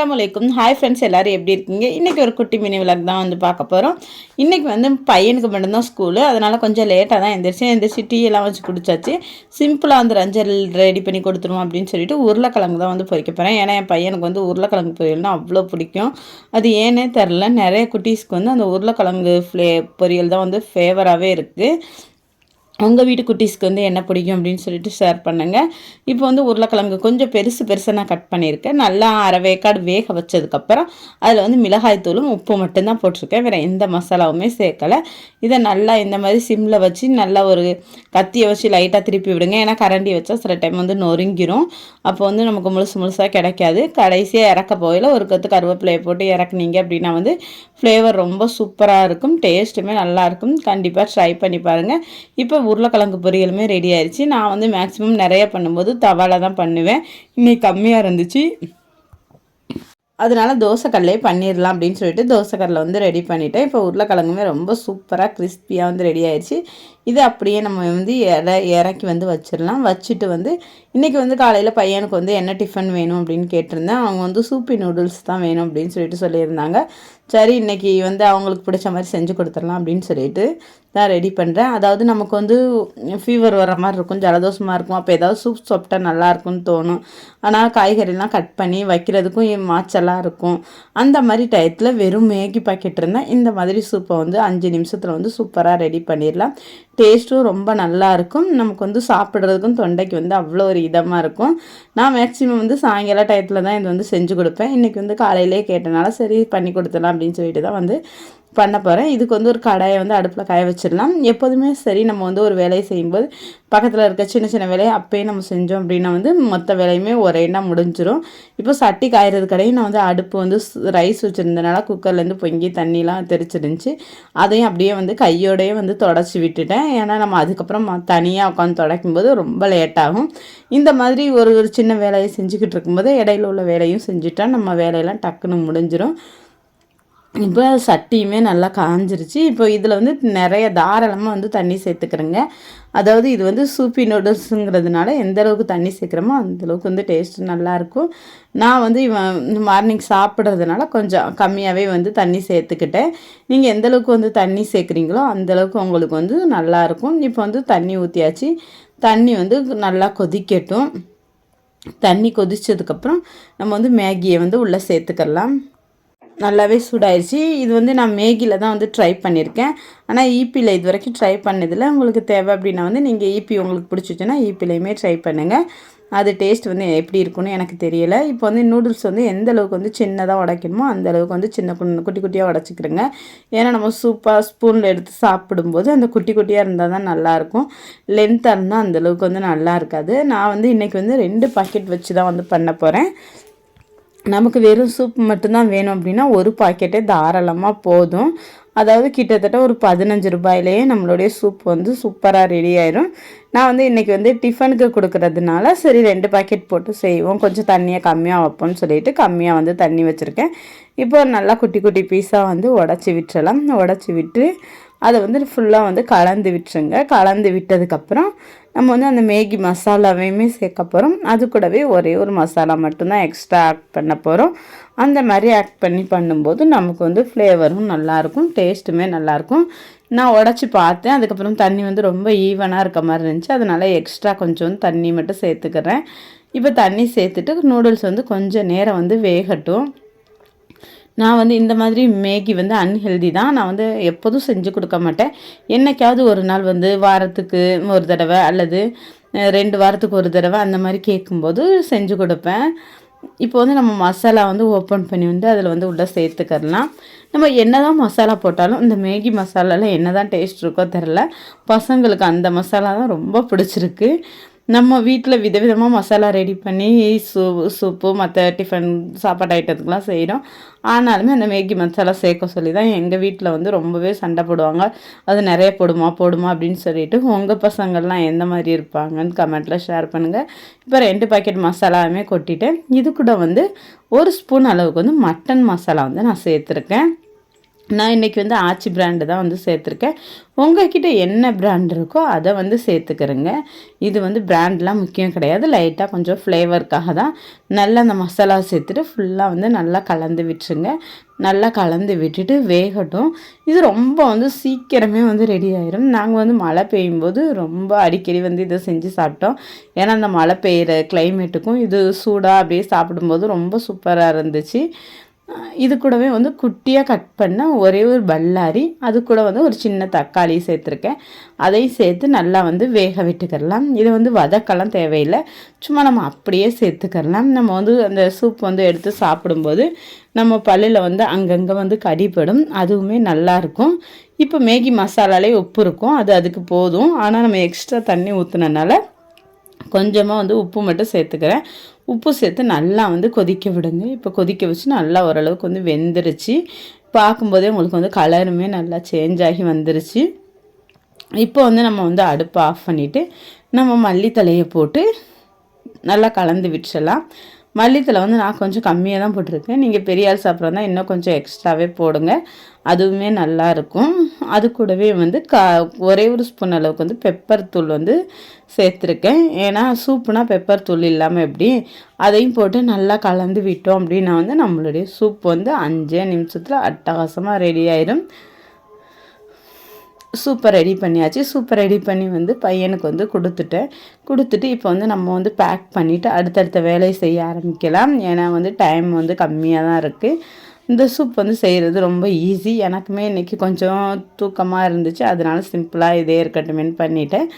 அஸ்ஸலாமு அலைக்கும். Hi friends, எல்லோரும் எப்படி இருக்கீங்க? இன்றைக்கி ஒரு குட்டி மினி விலாக் தான் வந்து பார்க்க போகிறோம். இன்றைக்கி வந்து பையனுக்கு மட்டும்தான் ஸ்கூலு, அதனால் கொஞ்சம் லேட்டாக தான் எந்திரிச்சு டீ எல்லாம் வச்சு குடிச்சாச்சு. சிம்பிளாக வந்து ரஞ்சல் ரெடி பண்ணி கொடுத்துருவோம் அப்படின்னு சொல்லிட்டு உருளைக்கிழங்கு தான் வந்து பொரிக்க போகிறேன். ஏன்னா என் பையனுக்கு வந்து உருளைக்கிழங்கு பொரியல்னால் அவ்வளோ பிடிக்கும். அது ஏன்னே தெரில, நிறைய குட்டீஸ்க்கு வந்து அந்த உருளைக்கிழங்கு பொரியல் தான் வந்து ஃபேவராகவே இருக்குது. உங்கள் வீட்டு குட்டீஸ்க்கு வந்து என்ன பிடிக்கும் அப்படின்னு சொல்லிட்டு ஷேர் பண்ணுங்கள். இப்போ வந்து உருளைக்கிழங்கு கொஞ்சம் பெருசாக நான் கட் பண்ணியிருக்கேன். நல்லா அரை வேக்காடு வேக வச்சதுக்கப்புறம் அதில் வந்து மிளகாய்த்தூளும் உப்பு மட்டும்தான் போட்டிருக்கேன். வேறு எந்த மசாலாவுமே சேர்க்கலை. இதை நல்லா இந்த மாதிரி சிம்மில் வச்சு நல்லா ஒரு கத்தியை வச்சு லைட்டாக திருப்பி விடுங்க. ஏன்னா கரண்டி வச்சா சில டைம் வந்து நொறுங்கிரும். அப்போ வந்து நமக்கு முழுசாக கிடைக்காது. கடைசியாக இறக்க போயில ஒரு கொத்து கருவேப்பிலையை போட்டு இறக்குனீங்க அப்படின்னா வந்து ஃப்ளேவர் ரொம்ப சூப்பராக இருக்கும். டேஸ்ட்டுமே நல்லாயிருக்கும். கண்டிப்பாக ட்ரை பண்ணி பாருங்கள். இப்போ உருளைக்கிழங்கு பொரியலுமே ரெடி ஆயிடுச்சு. நான் வந்து மேக்ஸிமம் நிறைய பண்ணும்போது தவால தான் பண்ணுவேன். இன்றைக்கி கம்மியாக இருந்துச்சு, அதனால் தோசைக்கல்லே பண்ணிடலாம் அப்படின்னு சொல்லிட்டு தோசைக்கல்லை வந்து ரெடி பண்ணிவிட்டேன். இப்போ உருளைக்கிழங்குமே ரொம்ப சூப்பராக கிறிஸ்பியாக வந்து ரெடி ஆயிடுச்சு. இது அப்படியே நம்ம வந்து இறக்கி வந்து வச்சிடலாம். வச்சுட்டு வந்து இன்றைக்கி வந்து காலையில் பையனுக்கு வந்து என்ன டிஃபன் வேணும் அப்படின்னு கேட்டிருந்தேன். அவங்க வந்து சூப்பி நூடுல்ஸ் தான் வேணும் அப்படின்னு சொல்லிட்டு சொல்லியிருந்தாங்க. சரி, இன்றைக்கி வந்து அவங்களுக்கு பிடிச்ச மாதிரி செஞ்சு கொடுத்துடலாம் அப்படின்னு சொல்லிட்டு தான் ரெடி பண்ணுறேன். அதாவது நமக்கு வந்து ஃபீவர் வர மாதிரி இருக்கும், ஜலதோஷமாக இருக்கும். அப்போ ஏதாவது சூப் சாப்பிட்டா நல்லாயிருக்கும்னு தோணும். ஆனால் காய்கறிலாம் கட் பண்ணி வைக்கிறதுக்கும் மாச்செல்லாம் இருக்கும். அந்த மாதிரி டயத்தில் வெறும் மேகி பாக்கெட் இருந்தால் இந்த மாதிரி சூப்பை வந்து 5 நிமிஷத்தில் வந்து சூப்பராக ரெடி பண்ணிடலாம். டேஸ்ட்டும் ரொம்ப நல்லாயிருக்கும். நமக்கு வந்து சாப்பிட்றதுக்கும் தொண்டைக்கு வந்து அவ்வளோ ஒரு இதமாக இருக்கும். நான் மேக்ஸிமம் வந்து சாயங்கால டயத்தில் தான் இது வந்து செஞ்சு கொடுப்பேன். இன்றைக்கி வந்து காலையிலே கேட்டனால சரி பண்ணி கொடுத்துடலாம் அப்படின்னு சொல்லிட்டு தான் வந்து பண்ண போகிறேன். இதுக்கு வந்து ஒரு கடாயை வந்து அடுப்பில் காய வச்சிடலாம். எப்போதுமே சரி, நம்ம வந்து ஒரு வேலையை செய்யும்போது பக்கத்தில் இருக்க சின்ன வேலையை அப்போயே நம்ம செஞ்சோம் அப்படின்னா வந்து மொத்த வேலையுமே ஒரே எண்ணா முடிஞ்சிடும். இப்போ சட்டி காயறது கடையும் நான் வந்து அடுப்பு வந்து ரைஸ் வச்சுருந்தனால குக்கர்லேருந்து பொங்கி தண்ணிலாம் தெரிச்சிருந்துச்சு. அதையும் அப்படியே வந்து கையோடையே வந்து தொடச்சி விட்டுட்டேன். ஏன்னா நம்ம அதுக்கப்புறம் தனியாக உட்காந்து துடைக்கும்போது ரொம்ப லேட்டாகும். இந்த மாதிரி ஒரு சின்ன வேலையை செஞ்சுக்கிட்டு இருக்கும்போது இடையில உள்ள வேலையும் செஞ்சுட்டா நம்ம வேலையெல்லாம் டக்குன்னு முடிஞ்சிடும். இப்போ சட்டியுமே நல்லா காஞ்சிருச்சு. இப்போ இதில் வந்து நிறைய தாராளமாக வந்து தண்ணி சேர்த்துக்கிறேங்க. அதாவது இது வந்து சூப்பி நூடுல்ஸுங்கிறதுனால எந்த அளவுக்கு தண்ணி சேர்க்குறோமோ அந்தளவுக்கு வந்து டேஸ்ட்டு நல்லாயிருக்கும். நான் வந்து மார்னிங் சாப்பிட்றதுனால கொஞ்சம் கம்மியாகவே வந்து தண்ணி சேர்த்துக்கிட்டேன். நீங்கள் எந்தளவுக்கு வந்து தண்ணி சேர்க்குறீங்களோ அந்தளவுக்கு உங்களுக்கு வந்து நல்லாயிருக்கும். இப்போ வந்து தண்ணி ஊற்றியாச்சு. தண்ணி வந்து நல்லா கொதிக்கட்டும். தண்ணி கொதித்ததுக்கப்புறம் நம்ம வந்து மேகியை வந்து உள்ளே சேர்த்துக்கலாம். நல்லாவே சூடாயிடுச்சு. இது வந்து நான் மேகியில் தான் வந்து ட்ரை பண்ணியிருக்கேன். ஆனால் ஈபியில் இது வரைக்கும் ட்ரை பண்ணதில்லை. உங்களுக்கு தேவை அப்படின்னா வந்து நீங்கள் ஈபி உங்களுக்கு பிடிச்சிச்சுன்னா ஈபிலையுமே ட்ரை பண்ணுங்கள். அது டேஸ்ட் வந்து எப்படி இருக்குன்னு எனக்கு தெரியலை. இப்போ வந்து நூடுல்ஸ் வந்து எந்த அளவுக்கு வந்து சின்னதாக உடைக்கணுமோ அந்தளவுக்கு வந்து குட்டி குட்டியாக உடச்சிக்கிறேங்க. ஏன்னா நம்ம சூப்பாக ஸ்பூனில் எடுத்து சாப்பிடும்போது அந்த குட்டி குட்டியாக இருந்தால் தான் நல்லாயிருக்கும். லென்த்தாக இருந்தால் அந்தளவுக்கு வந்து நல்லா இருக்காது. நான் வந்து இன்றைக்கி வந்து 2 பாக்கெட் வச்சு தான் வந்து பண்ண போகிறேன். நமக்கு வெறும் சூப் மட்டும்தான் வேணும் அப்படின்னா ஒரு பாக்கெட்டே தாராளமாக போதும். அதாவது கிட்டத்தட்ட ஒரு 15 ரூபாயிலேயே நம்மளுடைய சூப் வந்து சூப்பராக ரெடி ஆயிடும். நான் வந்து இன்றைக்கி வந்து டிஃபனுக்கு கொடுக்குறதுனால சரி 2 பாக்கெட் போட்டு செய்வோம், கொஞ்சம் தண்ணியை கம்மியாக வைப்போம்னு சொல்லிட்டு கம்மியாக வந்து தண்ணி வச்சுருக்கேன். இப்போ நல்லா குட்டி குட்டி பீஸாக வந்து உடச்சி விட்டுறலாம். உடச்சி விட்டு அதை வந்து ஃபுல்லாக வந்து கலந்து விட்டுருங்க. கலந்து விட்டதுக்கப்புறம் நம்ம வந்து அந்த மேகி மசாலாவையுமே சேர்க்க போகிறோம். அது கூடவே ஒரே ஒரு மசாலா மட்டும்தான் எக்ஸ்ட்ரா ஆட் பண்ண போகிறோம். அந்த மாதிரி ஆட் பண்ணி பண்ணும்போது நமக்கு வந்து ஃப்ளேவரும் நல்லாயிருக்கும், டேஸ்ட்டுமே நல்லாயிருக்கும். நான் உடச்சி பார்த்தேன். அதுக்கப்புறம் தண்ணி வந்து ரொம்ப ஈவனாக இருக்க மாதிரி இருந்துச்சு. அதனால் எக்ஸ்ட்ரா கொஞ்சம் தண்ணி மட்டும் சேர்த்துக்கிறேன். இப்போ தண்ணி சேர்த்துட்டு நூடுல்ஸ் வந்து கொஞ்சம் நேரம் வந்து வேகட்டும். நான் வந்து இந்த மாதிரி மேகி வந்து அன்ஹெல்தி தான். நான் வந்து எப்போதும் செஞ்சு கொடுக்க மாட்டேன். என்னைக்காவது ஒரு நாள் வந்து வாரத்துக்கு ஒரு தடவை அல்லது 2 வாரத்துக்கு ஒரு தடவை அந்த மாதிரி கேட்கும்போது செஞ்சு கொடுப்பேன். இப்போ வந்து நம்ம மசாலா வந்து ஓப்பன் பண்ணி வந்து அதில் வந்து உள்ளே சேர்த்துக்கலாம். நம்ம என்ன தான் மசாலா போட்டாலும் இந்த மேகி மசாலாவில் என்ன தான் டேஸ்ட் இருக்கோ தெரில, பசங்களுக்கு அந்த மசாலா தான் ரொம்ப பிடிச்சிருக்கு. நம்ம வீட்டில் விதவிதமாக மசாலா ரெடி பண்ணி சூப்பு மற்ற டிஃபன் சாப்பாடு ஐட்டத்துக்கெலாம் செய்கிறோம். ஆனாலுமே அந்த மேகி மசாலா சேர்க்க சொல்லி தான் எங்கள் வீட்டில் வந்து ரொம்பவே சண்டை போடுவாங்க. அது நிறைய போடுமா அப்படின்னு சொல்லிட்டு. உங்கள் பசங்கள்லாம் எந்த மாதிரி இருப்பாங்கன்னு கமெண்ட்டில் ஷேர் பண்ணுங்கள். இப்போ 2 பாக்கெட் மசாலாவுமே கொட்டிட்டேன். இது கூட வந்து 1 ஸ்பூன் அளவுக்கு வந்து மட்டன் மசாலா வந்து நான் சேர்த்துருக்கேன். நான் இன்றைக்கி வந்து ஆச்சி பிராண்டு தான் வந்து சேர்த்துருக்கேன். உங்கள்கிட்ட என்ன பிராண்ட் இருக்கோ அதை வந்து சேர்த்துக்கிறேங்க. இது வந்து பிராண்ட்லாம் முக்கியம் கிடையாது. லைட்டாக கொஞ்சம் ஃப்ளேவருக்காக தான். நல்லா அந்த மசாலா சேர்த்துட்டு ஃபுல்லாக வந்து நல்லா கலந்து விட்டுருங்க. நல்லா கலந்து விட்டுட்டு வேகட்டும். இது ரொம்ப வந்து சீக்கிரமே வந்து ரெடி ஆயிரும். நாங்கள் வந்து மழை பெய்யும்போது ரொம்ப அடிக்கடி வந்து இதை செஞ்சு சாப்பிட்டோம். ஏன்னா அந்த மழை பெய்கிற கிளைமேட்டுக்கும் இது சூடாக அப்படியே சாப்பிடும்போது ரொம்ப சூப்பராக இருந்துச்சு. இது கூடவே வந்து குட்டியாக கட் பண்ண ஒரே ஒரு பல்லாரி, அது கூட வந்து ஒரு சின்ன தக்காளி சேர்த்துருக்கேன். அதையும் சேர்த்து நல்லா வந்து வேக விட்டுக்கிடலாம். இதை வந்து வதக்கலாம் தேவையில்லை, சும்மா நம்ம அப்படியே சேர்த்துக்கிடலாம். நம்ம வந்து அந்த சூப் வந்து எடுத்து சாப்பிடும்போது நம்ம பல்லில் வந்து அங்கங்கே வந்து கடிப்படும், அதுவுமே நல்லாயிருக்கும். இப்போ மேகி மசாலாலே உப்பு இருக்கும், அது அதுக்கு போதும். ஆனால் நம்ம எக்ஸ்ட்ரா தண்ணி ஊற்றுனனால கொஞ்சமாக வந்து உப்பு மட்டும் சேர்த்துக்கிறேன். உப்பு சேர்த்து நல்லா வந்து கொதிக்க விடுங்க. இப்போ கொதிக்க வச்சு நல்லா ஓரளவுக்கு வந்து வெந்துருச்சு. பார்க்கும்போதே உங்களுக்கு வந்து கலருமே நல்லா சேஞ்ச் ஆகி வந்துருச்சு. இப்போ வந்து நம்ம வந்து அடுப்பை ஆஃப் பண்ணிவிட்டு நம்ம மல்லித்தலையை போட்டு நல்லா கலந்து விட்டுறலாம். மல்லித்தலை வந்து நான் கொஞ்சம் கம்மியாக தான் போட்டிருக்கேன். நீங்கள் பெரிய ஆள் சாப்பிட்றதா இன்னும் கொஞ்சம் எக்ஸ்ட்ராவே போடுங்க, அதுவுமே நல்லாயிருக்கும். அது கூடவே வந்து ஒரே ஒரு ஸ்பூன் அளவுக்கு வந்து பெப்பர் தூள் வந்து சேர்த்துருக்கேன். ஏன்னா சூப்புனா பெப்பர் தூள் இல்லாமல் எப்படி, அதையும் போட்டு நல்லா கலந்து விட்டோம் அப்படின்னா வந்து நம்மளுடைய சூப் வந்து 5 நிமிஷத்தில் அட்டகாசமாக ரெடி ஆயிடும். சூப்பர் ரெடி பண்ணியாச்சு. சூப்பர் ரெடி பண்ணி வந்து பையனுக்கு வந்து கொடுத்துட்டு இப்போ வந்து நம்ம வந்து பேக் பண்ணிவிட்டு அடுத்தடுத்த வேலையை செய்ய ஆரம்பிக்கலாம். ஏன்னா வந்து டைம் வந்து கம்மியாக தான் இருக்குது. இந்த சூப் வந்து செய்கிறது ரொம்ப ஈஸி. எனக்குமே இன்றைக்கி கொஞ்சம் தூக்கமாக இருந்துச்சு, அதனால சிம்பிளாக இதே இருக்கட்டுமேன்னு பண்ணிவிட்டேன்.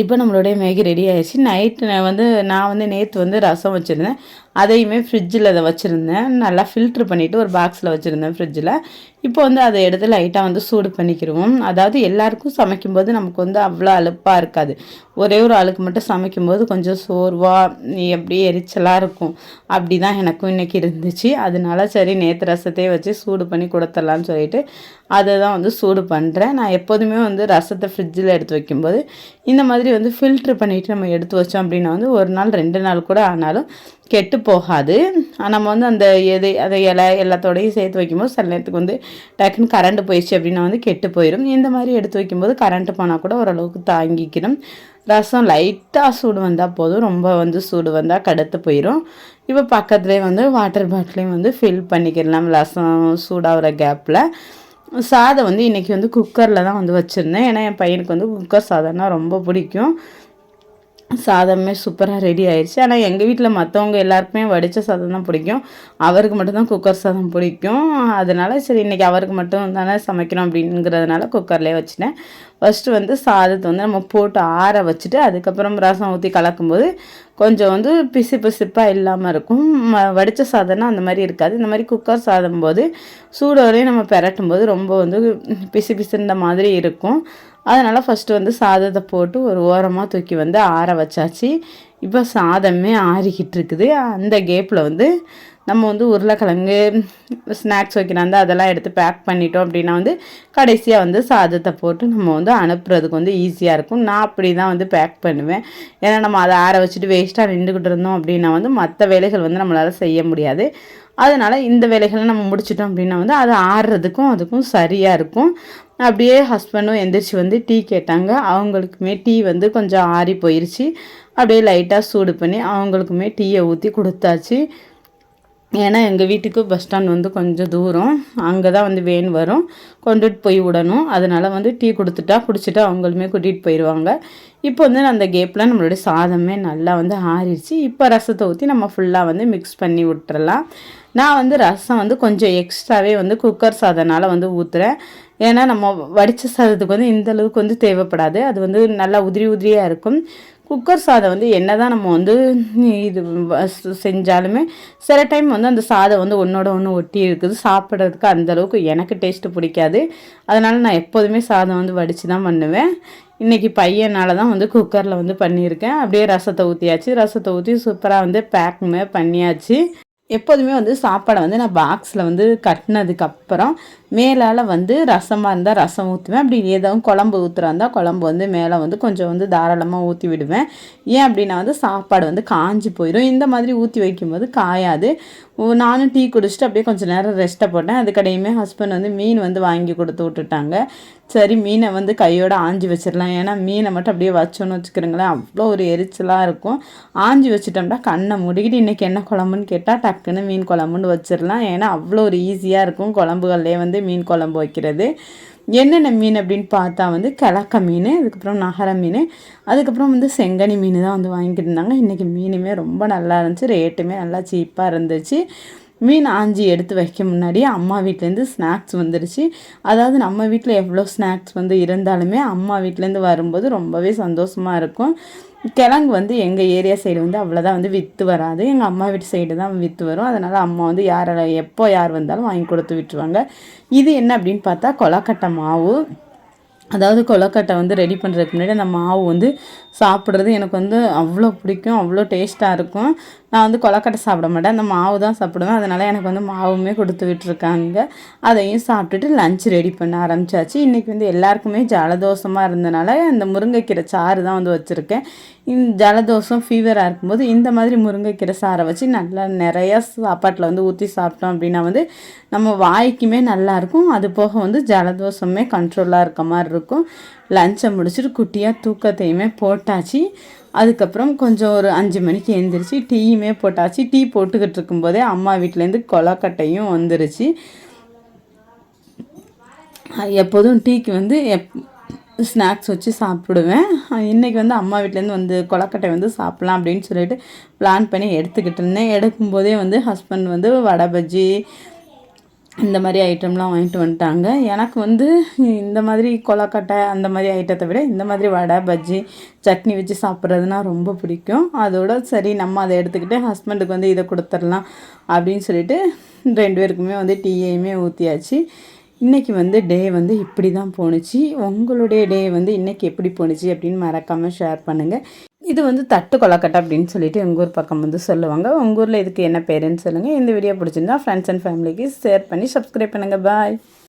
இப்போ நம்மளுடைய மேகி ரெடி ஆயிடுச்சு. நைட்டு நான் வந்து நேற்று வந்து ரசம் வச்சுருந்தேன், அதையுமே ஃப்ரிட்ஜில் அதை வச்சுருந்தேன். நல்லா ஃபில்ட்ரு பண்ணிவிட்டு ஒரு பாக்ஸில் வச்சுருந்தேன் ஃப்ரிட்ஜில். இப்போ வந்து அதை எடுத்து லைட்டாக வந்து சூடு பண்ணிக்கிடுவோம். அதாவது எல்லாருக்கும் சமைக்கும்போது நமக்கு வந்து அவ்வளோ அலுப்பாக இருக்காது. ஒரே ஒரு ஆளுக்கு மட்டும் சமைக்கும்போது கொஞ்சம் சோர்வாக எப்படி எரிச்சலாக இருக்கும். அப்படி தான் எனக்கும் இன்றைக்கி இருந்துச்சு. அதனால சரி நேற்று ரசத்தையே வச்சு சூடு பண்ணி கொடுத்துடலான்னு சொல்லிட்டு அதை தான் வந்து சூடு பண்ணுறேன். நான் எப்போதுமே வந்து ரசத்தை ஃப்ரிட்ஜில் எடுத்து வைக்கும்போது இந்த மாதிரி வந்து ஃபில்ட்ரு பண்ணிவிட்டு நம்ம எடுத்து வச்சோம் அப்படின்னா வந்து 1 நாள் 2 நாள் கூட ஆனாலும் கெட்டு போகாது. நம்ம வந்து அந்த அதை எல்லாத்தோடையும் சேர்த்து வைக்கும்போது சில நேரத்துக்கு வந்து டக்குன்னு கரண்ட் போயிடுச்சு அப்படின்னா வந்து கெட்டு போயிடும். இந்த மாதிரி எடுத்து வைக்கும்போது கரண்ட்டு போனால் கூட ஓரளவுக்கு தாங்கிக்கணும். ரசம் லைட்டாக சூடு வந்தால் போதும், ரொம்ப வந்து சூடு வந்தால் கடுத்து போயிடும். இப்போ பக்கத்துலேயே வந்து வாட்டர் பாட்டிலையும் வந்து ஃபில் பண்ணிக்கிடலாம் ரசம் சூடாகிற கேப்பில். சாதம் வந்து இன்றைக்கி வந்து குக்கரில் தான் வந்து வச்சுருந்தேன். ஏன்னா என் பையனுக்கு வந்து குக்கர் சாதம்னா ரொம்ப பிடிக்கும். சாதமே சூப்பராக ரெடி ஆயிடுச்சு. ஆனால் எங்கள் வீட்டில் மற்றவங்க எல்லாருக்குமே வடித்த சாதம் தான் பிடிக்கும், அவருக்கு மட்டும்தான் குக்கர் சாதம் பிடிக்கும். அதனால் சரி இன்றைக்கி அவருக்கு மட்டும் தானே சமைக்கணும் அப்படிங்கிறதுனால குக்கர்லேயே வச்சுட்டேன். ஃபஸ்ட்டு வந்து சாதத்தை வந்து நம்ம போட்டு ஆற வச்சுட்டு அதுக்கப்புறம் ரசம் ஊற்றி கலக்கும்போது கொஞ்சம் வந்து பிசுப்பாக இல்லாமல் இருக்கும். வடித்த சாதம்னா அந்த மாதிரி இருக்காது. இந்த மாதிரி குக்கர் சாதம் போது சூடோடையும் நம்ம பெரட்டும் போது ரொம்ப வந்து பிசுந்த மாதிரி இருக்கும். அதனால் ஃபஸ்ட்டு வந்து சாதத்தை போட்டு ஒரு ஓரமாக தூக்கி வந்து ஆற வச்சாச்சு. இப்போ சாதமே ஆறிக்கிட்டு இருக்குது. அந்த கேப்பில் வந்து நம்ம வந்து உருளைக்கிழங்கு ஸ்நாக்ஸ் வைக்கிறாங்க அதெல்லாம் எடுத்து பேக் பண்ணிட்டோம் அப்படின்னா வந்து கடைசியாக வந்து சாதத்தை போட்டு நம்ம வந்து அனுப்புறதுக்கு வந்து ஈஸியாக இருக்கும். நான் அப்படி தான் வந்து பேக் பண்ணுவேன். ஏன்னா நம்ம அதை ஆற வச்சுட்டு வேஸ்ட்டாக நின்றுக்கிட்டு இருந்தோம் அப்படின்னா வந்து மற்ற வேலைகள் வந்து நம்மளால் செய்ய முடியாது. அதனால் இந்த வேலைகளை நம்ம முடிச்சிட்டோம் அப்படின்னா வந்து அது ஆறுறதுக்கும் அதுக்கும் சரியாக இருக்கும். அப்படியே ஹஸ்பண்டும் எந்திரிச்சு வந்து டீ கேட்டாங்க. அவங்களுக்குமே டீ வந்து கொஞ்சம் ஆறி போயிடுச்சு. அப்படியே லைட்டாக சூடு பண்ணி அவங்களுக்குமே டீயை ஊற்றி கொடுத்தாச்சு. ஏன்னா எங்கள் வீட்டுக்கு பஸ் ஸ்டாண்ட் வந்து கொஞ்சம் தூரம், அங்கே தான் வந்து வேன் வரும், கொண்டுட்டு போய் விடணும். அதனால் வந்து டீ குடிச்சிட்டு அவங்களுமே கூட்டிகிட்டு போயிடுவாங்க. இப்போ வந்து அந்த கேப்பில் நம்மளுடைய சாதமே நல்லா வந்து ஆறிடுச்சு. இப்போ ரசத்தை ஊற்றி நம்ம ஃபுல்லாக வந்து மிக்ஸ் பண்ணி விட்டுறலாம். நான் வந்து ரசம் வந்து கொஞ்சம் எக்ஸ்ட்ராவே வந்து குக்கர் சாதனால் வந்து ஊற்றுறேன். ஏன்னா நம்ம வடித்த சாதத்துக்கு வந்து இந்தளவுக்கு வந்து தேவைப்படாது, அது வந்து நல்லா உதிரியாக இருக்கும். குக்கர் சாதம் வந்து என்ன தான் நம்ம வந்து இது செஞ்சாலுமே சில டைம் வந்து அந்த சாதம் வந்து ஒன்றோட ஒன்று ஒட்டி இருக்குது, சாப்பிட்றதுக்கு அந்தளவுக்கு எனக்கு டேஸ்ட்டு பிடிக்காது. அதனால் நான் எப்போதுமே சாதம் வந்து வடித்து தான் பண்ணுவேன். இன்றைக்கி பையனால் தான் வந்து குக்கரில் வந்து பண்ணியிருக்கேன். அப்படியே ரசத்தை ஊற்றியாச்சு. ரசத்தை ஊற்றி சூப்பராக வந்து பேக்குமே பண்ணியாச்சு. எப்போதுமே வந்து சாப்பாடை வந்து நான் பாக்ஸில் வந்து கட்டினதுக்கப்புறம் மேலால் வந்து ரசமாக இருந்தால் ரசம் ஊற்றுவேன். அப்படி ஏதாவது குழம்பு ஊற்றுறா இருந்தால் குழம்பு வந்து மேலே வந்து கொஞ்சம் வந்து தாராளமாக ஊற்றி விடுவேன். ஏன் அப்படின்னா வந்து சாப்பாடு வந்து காஞ்சி போயிடும். இந்த மாதிரி ஊற்றி வைக்கும்போது காயாது. நானும் டீ குடிச்சிட்டு அப்படியே கொஞ்சம் நேரம் ரெஸ்ட்டை போட்டேன். அதுக்கடையுமே ஹஸ்பண்ட் வந்து மீன் வந்து வாங்கி கொடுத்து விட்டுட்டாங்க. சரி மீனை வந்து கையோடு ஆஞ்சி வச்சிடலாம். ஏன்னா மீனை மட்டும் அப்படியே வச்சோன்னு வச்சுக்கிறோங்களேன், அவ்வளோ ஒரு எரிச்சலாக இருக்கும். ஆஞ்சி வச்சுட்டோம்னா கண்ணை மூடிக்கிட்டு இன்றைக்கி என்ன குழம்புன்னு கேட்டால் டக்குன்னு மீன் குழம்புன்னு வச்சிடலாம். ஏன்னா அவ்வளோ ஒரு ஈஸியாக இருக்கும் குழம்புகள்லேயே வந்து மீன் குழம்பு வைக்கிறது. என்னென்ன மீன் அப்படின்னு பார்த்தா வந்து கிழக்க மீன், அதுக்கப்புறம் நகர மீன், அதுக்கப்புறம் வந்து செங்கனி மீன் தான் வந்து வாங்கிட்டு இருந்தாங்க. இன்றைக்கி மீனுமே ரொம்ப நல்லா இருந்துச்சு, ரேட்டுமே நல்லா சீப்பாக இருந்துச்சு. மீன் ஆஞ்சி எடுத்து வைக்க முன்னாடியே அம்மா வீட்டிலேருந்து ஸ்நாக்ஸ் வந்துடுச்சு. அதாவது நம்ம வீட்டில் எவ்வளோ ஸ்நாக்ஸ் வந்து இருந்தாலுமே அம்மா வீட்டிலேருந்து வரும்போது ரொம்பவே சந்தோஷமாக இருக்கும். கிழங்கு வந்து எங்கள் ஏரியா சைடு வந்து அவ்வளோதான் வந்து விற்று வராது. எங்கள் அம்மா வீட்டு சைடு தான் விற்று வரும். அதனால் அம்மா வந்து யார் வந்தாலும் வாங்கி கொடுத்து விட்டுருவாங்க. இது என்ன அப்படின்னு பார்த்தா கொலக்கட்டை மாவு. அதாவது கொலக்கட்டை வந்து ரெடி பண்ணுறதுக்கு முன்னாடி அந்த மாவு வந்து சாப்பிட்றது எனக்கு வந்து அவ்வளோ பிடிக்கும், அவ்வளோ டேஸ்ட்டாக இருக்கும். நான் வந்து கொலக்கட்டை சாப்பிட மாட்டேன், அந்த மாவு தான் சாப்பிடுவேன். அதனால் எனக்கு வந்து மாவுமே கொடுத்து விட்டுருக்காங்க. அதையும் சாப்பிட்டுட்டு லஞ்ச் ரெடி பண்ண ஆரம்பித்தாச்சு. இன்றைக்கி வந்து எல்லாருக்குமே ஜலதோஷமாக இருந்தனால அந்த முருங்கைக்கீரை சாறு தான் வந்து வச்சுருக்கேன். ஜலதோஷம் ஃபீவராக இருக்கும்போது இந்த மாதிரி முருங்கைக்கீரை சாறை வச்சு நல்லா நிறையா சாப்பாட்டில் வந்து ஊற்றி சாப்பிட்டோம் அப்படின்னா வந்து நம்ம வாய்க்குமே நல்லாயிருக்கும். அது போக வந்து ஜலதோஷமே கண்ட்ரோலாக இருக்க மாதிரி இருக்கும். லஞ்சை முடிச்சுட்டு குட்டியாக தூக்கத்தையுமே போட்டாச்சு. அதுக்கப்புறம் கொஞ்சம் ஒரு 5 மணிக்கு எழுந்திரிச்சு டீயுமே போட்டாச்சு. டீ போட்டுக்கிட்டு இருக்கும்போதே அம்மா வீட்டிலேருந்து கொலக்கட்டையும் வந்துருச்சு. எப்போதும் டீக்கு வந்து ஸ்நாக்ஸ் வச்சு சாப்பிடுவேன். இன்றைக்கி வந்து அம்மா வீட்டிலேருந்து வந்து கொலக்கட்டை வந்து சாப்பிட்லாம் அப்படின்னு சொல்லிட்டு பிளான் பண்ணி எடுத்துக்கிட்டு இருந்தேன். எடுக்கும்போதே வந்து ஹஸ்பண்ட் வந்து வடை பஜ்ஜி இந்த மாதிரி ஐட்டம்லாம் வாங்கிட்டு வந்துட்டாங்க. எனக்கு வந்து இந்த மாதிரி கொலக்கட்டை அந்த மாதிரி ஐட்டத்தை விட இந்த மாதிரி வடை பஜ்ஜி சட்னி வச்சு சாப்பிட்றதுனா ரொம்ப பிடிக்கும். அதோட சரி நம்ம அதை எடுத்துக்கிட்டு ஹஸ்பண்டுக்கு வந்து இதை கொடுத்துடலாம் அப்படின்னு சொல்லிட்டு 2 பேருக்குமே வந்து டீயையுமே ஊற்றியாச்சு. இன்றைக்கி வந்து டே வந்து இப்படி தான் போணுச்சு. உங்களுடைய டே வந்து இன்றைக்கி எப்படி போணுச்சு அப்படின்னு மறக்காமல் ஷேர் பண்ணுங்கள். இது வந்து தட்டு கொலக்கட்டை அப்படின்னு சொல்லிட்டு எங்கள் ஊர் பக்கம் வந்து சொல்லுவாங்க. உங்கள் ஊரில் இதுக்கு என்ன பேருன்னு சொல்லுங்கள். இந்த வீடியோ பிடிச்சிருந்தா ஃப்ரெண்ட்ஸ் அண்ட் ஃபேமிலிக்கு ஷேர் பண்ணி சப்ஸ்கிரைப் பண்ணுங்கள். பாய்.